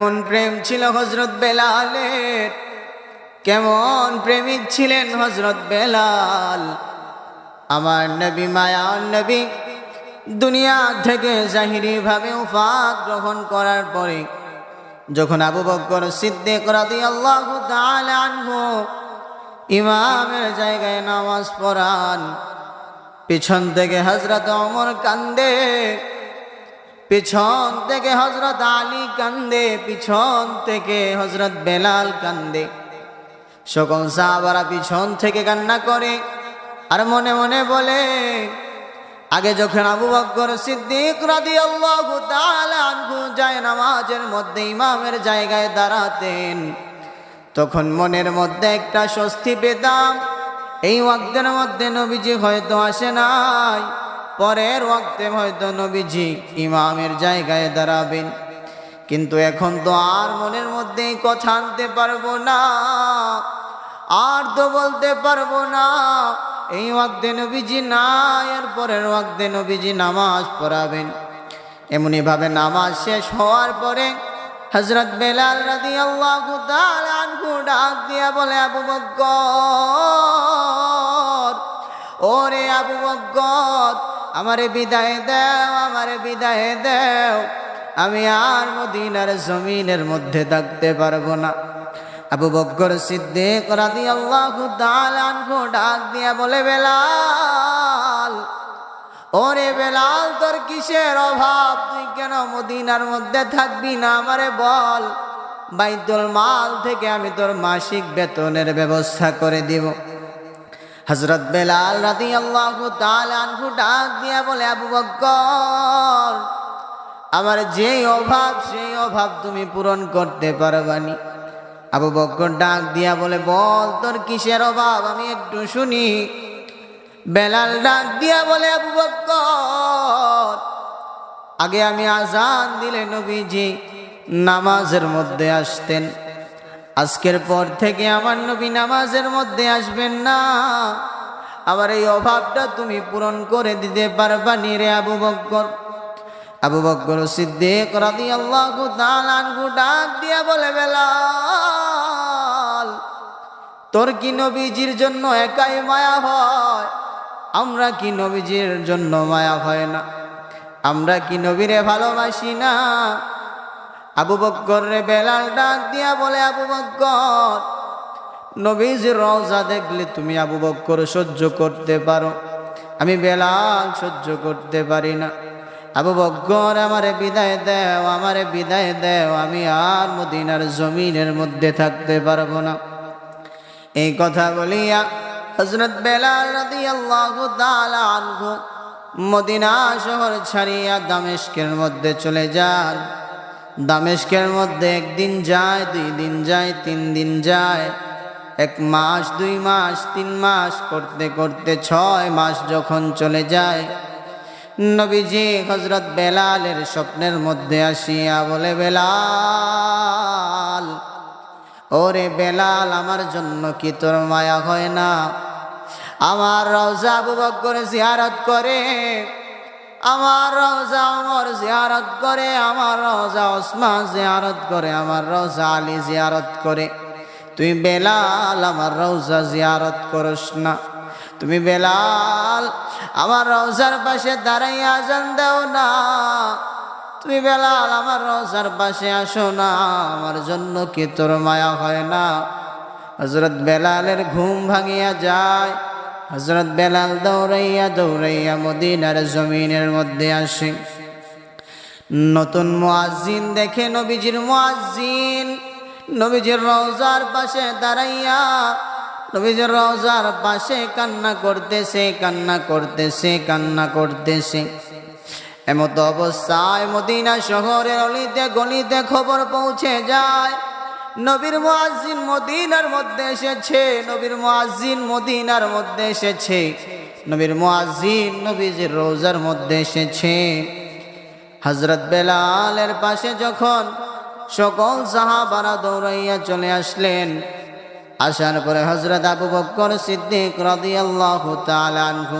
কেমন প্রেম ছিল হযরত বেলালের, কেমন প্রেমিক ছিলেন হযরত বেলাল। আমার নবী, মায়ার নবী, দুনিয়া থেকে জাহিরি ভাবে ওফাত গ্রহণ করার পরে যখন আবু বকর সিদ্দিক রাদিয়াল্লাহু তাআলা আনহু ইমামের জায়গায় নামাজ পড়ান, পিছন থেকে হযরত ওমর কান্দে, পিছন থেকে হযরত আলী কান্দে, পিছন থেকে হযরত বেলাল কান্দে। সকল সাহাবারা পিছন থেকে কান্না করে আর মনে মনে বলে, আগে যখন আবু বকর সিদ্দিক রাদিয়াল্লাহু তাআলা আনহু যায় নামাজের মধ্যে ইমামের জায়গায় দাঁড়াতেন, তখন মনের মধ্যে একটা স্বস্তি পেতাম, এই ওয়াক্তের মধ্যে নবীজি হয়তো আসে নাই, পরের ওয়াক্তে হয়তো নবীজি ইমামের জায়গায় দাঁড়াবেন। কিন্তু এখন তো আর মনের মধ্যে এই কথা আনতে পারবো না, আর তো বলতে পারবো না এই ওয়াক্তে নবীজি নাই, আর পরের ওয়াক্তে নবীজি নামাজ পড়াবেন। এমনি ভাবে নামাজ শেষ হওয়ার পরে হযরত বেলাল রাদিয়াল্লাহু তাআলা আনহু ডাক দিয়া বলে, আবু বকর, ওরে আবু বকর, আমারে বিদায় দাও, আমারে বিদায় দাও, আমি আর মদিনার জমিনের মধ্যে থাকতে পারবো না। আবু বকর সিদ্দিক রাদিয়াল্লাহু তাআলা আনহু ডাক দিয়া বলে, বেলাল, ওরে বেলাল, তোর কিসের অভাব? তুই কেন মদিনার মধ্যে থাকবি না? আমারে বল, বাইতুল মাল থেকে আমি তোর মাসিক বেতনের ব্যবস্থা করে দিব। হযরত বেলাল রাদিয়াল্লাহু তাআলা আনহু ডাক দিয়া বলে, আবু বকর, আমার যেই অভাব সেই অভাব তুমি পূরণ করতে পারবানি। আবু বকর ডাক দিয়া বলে, বল তোর কিসের অভাব, আমি একটু শুনি। বেলাল ডাক দিয়া বলে, আবু বকর, আগে আমি আজান দিলে নবীজি নামাজের মধ্যে আসতেন, আজকের পর থেকে আমার নবী নামাজের মধ্যে আসবেন না, আবার এই অভাবটা তুমি পূরণ করে দিতে পারবানি রে আবু বকর। আবু বকর সিদ্দিক রাদিয়াল্লাহু তাআলা আনহু ডাক দিয়া বলে, বেলাল, তোর কি নবীজির জন্য একাই মায়া হয়? আমরা কি নবীজির জন্য মায়া হয় না? আমরা কি নবীরে ভালোবাসি না? আবু বকর রে বেলাল ডাক দিয়া বলে, আবু বকর, নবীজির রওজা দেখলে তুমি আবু বকর সহ্য করতে পারো, আমি বেলাল সহ্য করতে পারি না। আবু বকর, আমারে বিদায় দেও, আমারে বিদায় দেও, আমি আর মদিনার জমিনের মধ্যে থাকতে পারবো না। এই কথা বলিয়া হযরত বেলাল রাদিয়াল্লাহু তাআলা আনহু মদিনা শহর ছাড়িয়া দামেস্কের মধ্যে চলে যান। দামেস্কের মধ্যে একদিন যায়, 2 দিন যায়, 3 দিন যায়, 1 মাস, 2 মাস, 3 মাস করতে করতে 6 মাস যখন চলে যায়, নবীজি হযরত বেলালের স্বপ্নের মধ্যে আসিয়া বলে, বেলাল, ওরে বেলাল, আমার জন্য কি তোর মায়া হয় না? আমার রওজা আবু বকর জিয়ারত করে, আমার রওজা ওমর জিয়ারত করে, আমার রওজা ওসমান জিয়ারত করে, আমার রওজা আলী জিয়ারত করে, তুই বেলাল আমার রওজা জিয়ারত করস না? তুমি বেলাল আমার রওজার পাশে দাঁড়াইয়া আজান দাও না? তুমি বেলাল আমার রওজার পাশে আসো না? আমার জন্য কি তোর মায়া হয় না? হযরত বেলালের ঘুম ভাঙিয়া যায়। হযরত বেলাল দৌড়াইয়া দৌড়াইয়া মদিনার জমিনের মধ্যে আসে। নতুন মুয়াজ্জিন দেখে, নবীজির মুয়াজ্জিন নবীজির রওজার পাশে দাঁড়াইয়া নবীজির রওজার পাশে কান্না করতেছে, কান্না করতেছে, কান্না করতেছে। এমত অবস্থায় মদিনা শহরের অলিতে গলিতে খবর পৌঁছে যায়, নবীর মুয়াজ্জিন মদিনার মধ্যে এসেছে, নবীর মুয়াজ্জিন মদিনার মধ্যে এসেছে, নবীর মুয়াজ্জিন নবীজির রওজার মধ্যে এসেছে। হযরত বেলালের পাশে যখন সকল সাহাবারা দৌড়াইয়া চলে আসলেন, আসার পরে হযরত আবু বকর সিদ্দিক রাদিয়াল্লাহু তাআলা আনহু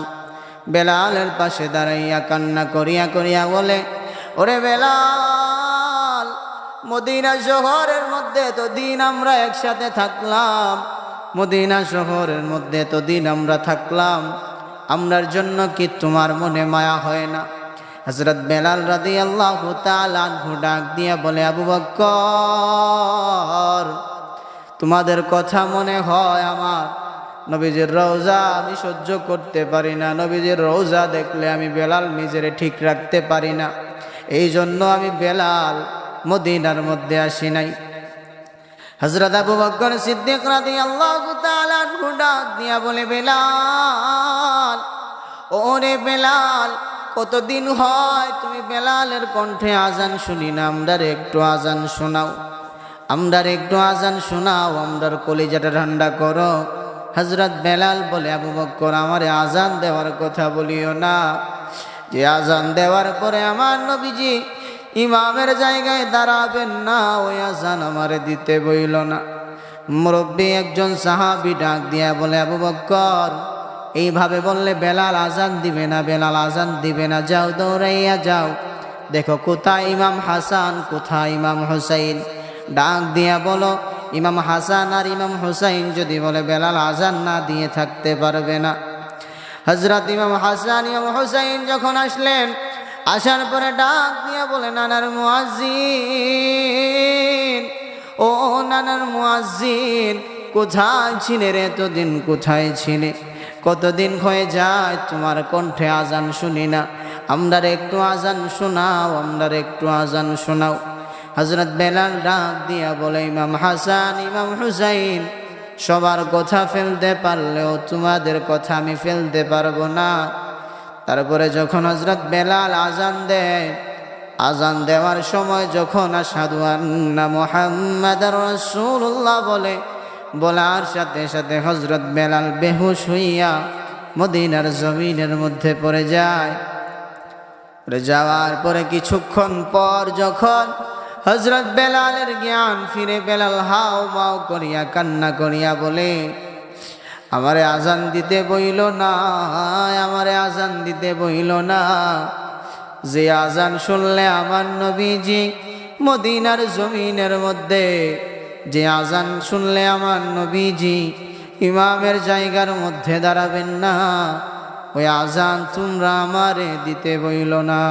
বেলালের পাশে দাঁড়াইয়া কান্না করিয়া করিয়া বলে, ওরে বেলাল, মদিনা শহরের মধ্যে তো দিন আমরা একসাথে থাকলাম, মদিনা শহরের মধ্যে তো দিন আমরা থাকলাম, আমরার জন্য কি তোমার মনে মায়া হয় না? হযরত বেলাল রাদিয়াল্লাহু তাআলা আনহু ডাক দিয়া বলে, আবু বকর, তোমাদের কথা মনে হয় আমার নবীজির রওজা আমি সহ্য করতে পারি না, নবীজির রওজা দেখলে আমি বেলাল নিজেরে ঠিক রাখতে পারি না, এই জন্য আমি বেলাল মদিনার মধ্যে আসি নাই। হযরত আবু বকর সিদ্দিক রাদিয়াল্লাহু তাআলা আনহু ডাক দিয়া বলে, বেলাল, ওরে বেলাল, কতদিন হয় তুমি বেলালের কণ্ঠে আজান শুনি না, আমরার একটু আজান শোনাও, আমরার একটু আজান শোনাও, আমরার কলিজাটা ঠান্ডা করো। হযরত বেলাল বলে, আবু বকর, আমারে আজান দেওয়ার কথা বলিও না, যে আজান দেওয়ার পরে আমার নবীজি ইমামের জায়গায় দাঁড়াবেন না, ওই আজান আমারে দিতে বইল না। মুরব্বী একজন সাহাবী ডাক দিয়া বলে, আবু বকর, এইভাবে বললে বেলাল আজান দিবে না, বেলাল আজান দিবে না, যাও দৌড়াইয়া যাও, দেখো কোথায় ইমাম হাসান, কোথায় ইমাম হুসাইন। ডাক দিয়া বলো, ইমাম হাসান আর ইমাম হুসাইন যদি বলে বেলাল আজান না দিয়ে থাকতে পারবে না। হযরত ইমাম হাসান ইমাম হুসাইন যখন আসলেন, আসার পরে ডাক দিয়া বলে, নানার মুয়াজ্জিন, ও নানার মুয়াজ্জিন, কোথায় ছিলে রে এতদিন, কোথায় ছিলে? কতদিন হয়ে যায় তোমার কণ্ঠে আজান শুনি না, আমরার একটু আজান শোনাও, আমরার একটু আজান শোনাও। হযরত বেলাল ডাক দিয়া বলে, ইমাম হাসান ইমাম হুসাইন সবার কথা ফেলতে পারলেও তোমাদের কথা আমি ফেলতে পারবো না। তারপরে যখন হযরত বেলাল আজান দেয়, আজান দেওয়ার সময় যখন আশহাদু আন্না মুহাম্মাদার রাসূলুল্লাহ বলে, বলার সাথে সাথে হযরত বেলাল বেহুশ হইয়া মদিনার জমিনের মধ্যে পড়ে যায়। পড়ে যাওয়ার পরে কিছুক্ষণ পর যখন হযরত বেলালের জ্ঞান ফিরে, বেলাল হাও মাও করিয়া কান্না করিয়া বলে, আমারে আজান দিতে বইল না, আমারে আজান দিতে বইল না, যে আজান শুনলে আমার নবীজি মদিনার জমিনের মধ্যে, যে আজান শুনলে আমার নবীজি ইমামের জায়গার মধ্যে দাঁড়াবেন না, ওই আজান তোমরা আমারে দিতে বইল না।